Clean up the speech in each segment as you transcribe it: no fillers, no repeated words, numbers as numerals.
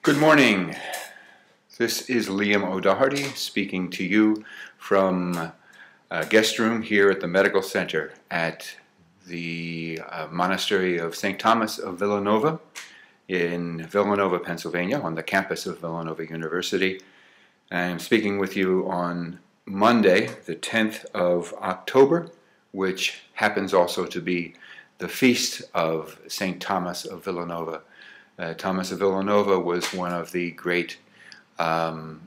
Good morning. This is Liam O'Doherty speaking to you from a guest room here at the Medical Center at the Monastery of St. Thomas of Villanova in Villanova, Pennsylvania, on the campus of Villanova University. I'm speaking with you on Monday, the 10th of October, which happens also to be the feast of St. Thomas of Villanova. Thomas of Villanova was one of the great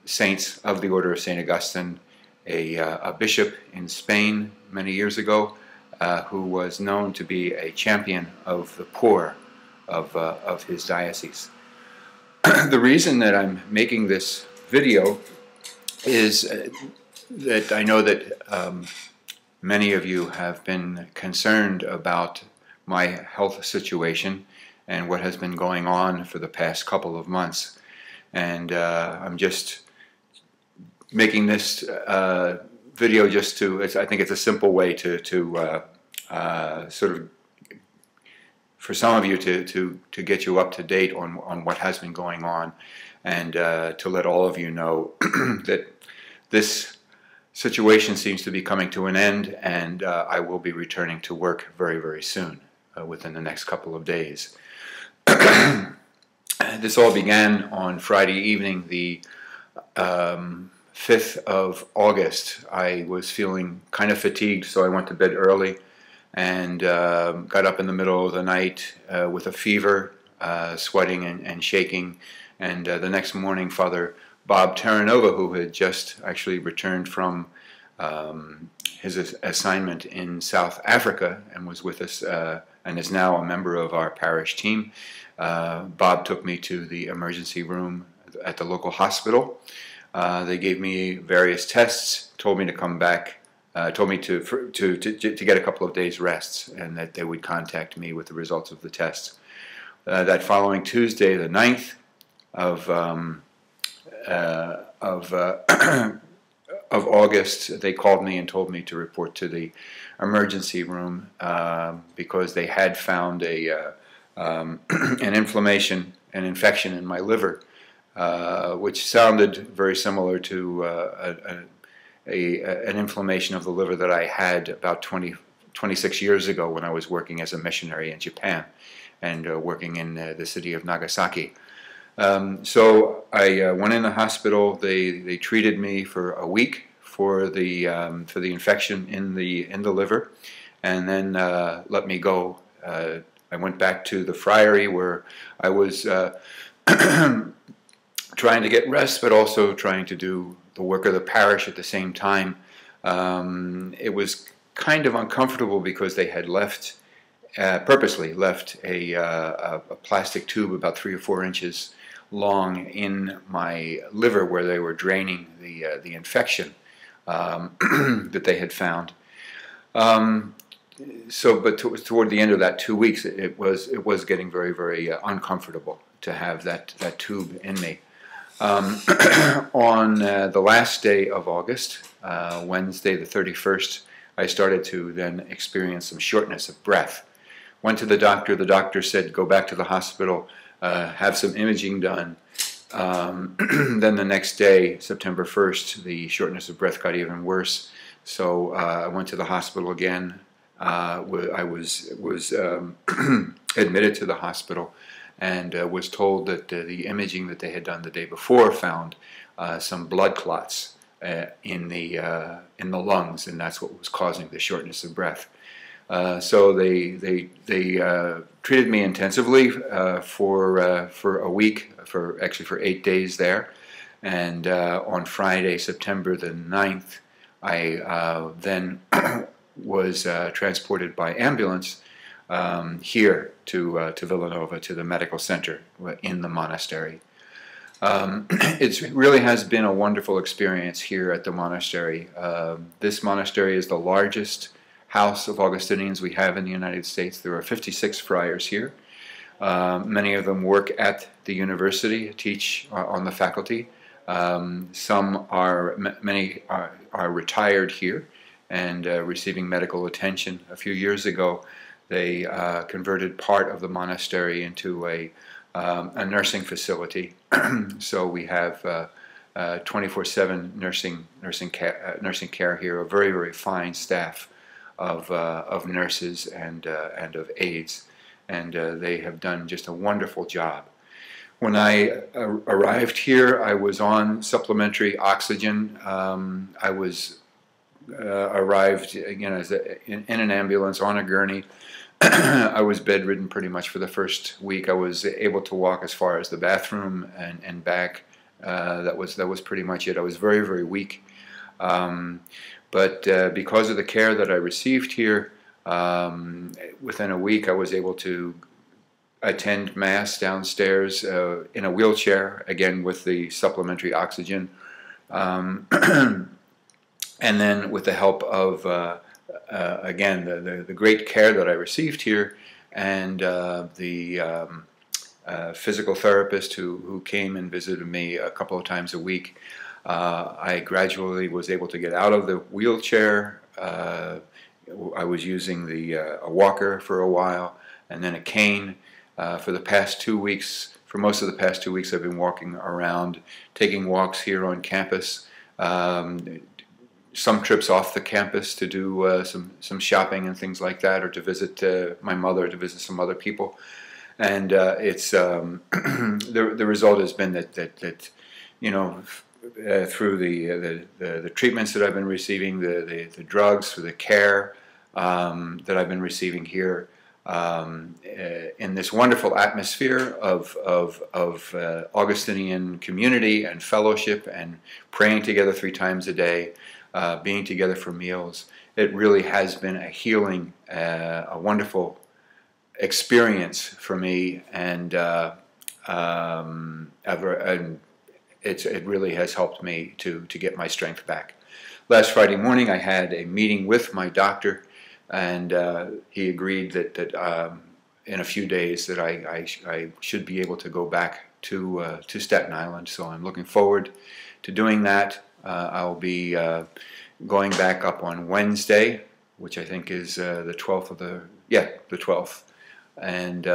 saints of the Order of St. Augustine, a bishop in Spain many years ago, who was known to be a champion of the poor of his diocese. The reason that I'm making this video is that I know that many of you have been concerned about my health situation and what has been going on for the past couple of months. And I'm just making this video just to, I think it's a simple way to sort of, for some of you to get you up to date on what has been going on, and to let all of you know that this situation seems to be coming to an end, and I will be returning to work very, very soon, within the next couple of days. This all began on Friday evening, the 5th of August. I was feeling kind of fatigued, so I went to bed early and got up in the middle of the night with a fever, sweating and shaking. And the next morning, Father Bob Terranova, who had just actually returned from his assignment in South Africa and was with us and is now a member of our parish team, Bob took me to the emergency room at the local hospital. They gave me various tests, told me to come back, told me to get a couple of days rest, and that they would contact me with the results of the tests. That following Tuesday, the 9th of August, they called me and told me to report to the emergency room because they had found an inflammation, an infection in my liver, which sounded very similar to an inflammation of the liver that I had about 26 years ago when I was working as a missionary in Japan and working in the city of Nagasaki. So I went in the hospital. They treated me for a week for the infection in the liver, and then let me go. I went back to the friary where I was trying to get rest, but also trying to do the work of the parish at the same time. It was kind of uncomfortable because they had purposely left a plastic tube about 3 or 4 inches long in my liver where they were draining the infection that they had found. But toward the end of that 2 weeks, it was getting very, very uncomfortable to have that tube in me. On the last day of August, Wednesday the 31st, I started to then experience some shortness of breath. Went to the doctor. The doctor said, go back to the hospital, have some imaging done. Then the next day, September 1st, the shortness of breath got even worse. So I went to the hospital again. I was admitted to the hospital and was told that the imaging that they had done the day before found some blood clots in the lungs, and that's what was causing the shortness of breath. So they treated me intensively for a week, actually for 8 days there, and on Friday, September the 9th, I then was transported by ambulance here to Villanova, to the medical center in the monastery. It really has been a wonderful experience here at the monastery. This monastery is the largest house of Augustinians we have in the United States. There are 56 friars here. Many of them work at the university, teach on the faculty. Many are retired here and receiving medical attention. A few years ago, they converted part of the monastery into a a nursing facility. So we have 24/7 nursing care here. A very, very fine staff of nurses and of aides, and they have done just a wonderful job. When I arrived here, I was on supplementary oxygen. I was arrived again as in an ambulance on a gurney. I was bedridden pretty much for the first week. I was able to walk as far as the bathroom and back. That was pretty much it. I was very, very weak. But because of the care that I received here, within a week I was able to attend Mass downstairs in a wheelchair, again with the supplementary oxygen. And then with the help of, again, the great care that I received here, and the physical therapist who came and visited me a couple of times a week, I gradually was able to get out of the wheelchair. I was using a walker for a while, and then a cane. For the past 2 weeks, for most of the past 2 weeks, I've been walking around, taking walks here on campus, some trips off the campus to do some shopping and things like that, or to visit my mother, to visit some other people. And it's the result has been that you know, through the treatments that I've been receiving, the drugs, through the care that I've been receiving here, in this wonderful atmosphere of Augustinian community and fellowship and praying together 3 times a day, being together for meals. It really has been a healing, a wonderful experience for me, and it really has helped me to get my strength back. Last Friday morning I had a meeting with my doctor, and he agreed that in a few days that I should be able to go back to Staten Island. So I'm looking forward to doing that. I'll be going back up on Wednesday, which I think is the 12th of the 12th, and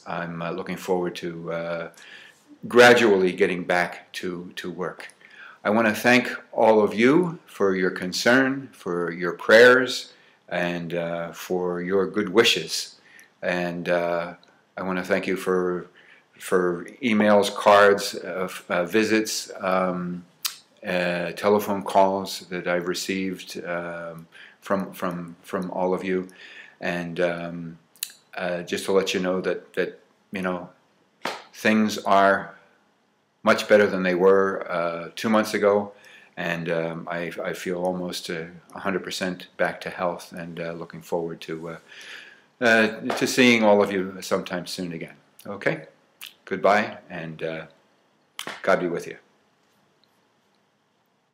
I'm looking forward to gradually getting back to work. I want to thank all of you for your concern, for your prayers, and for your good wishes. And I want to thank you for emails, cards, visits, telephone calls that I've received from all of you, and just to let you know that you know, things are much better than they were 2 months ago, and I feel almost 100% back to health, and looking forward to seeing all of you sometime soon again. Okay, goodbye, and God be with you.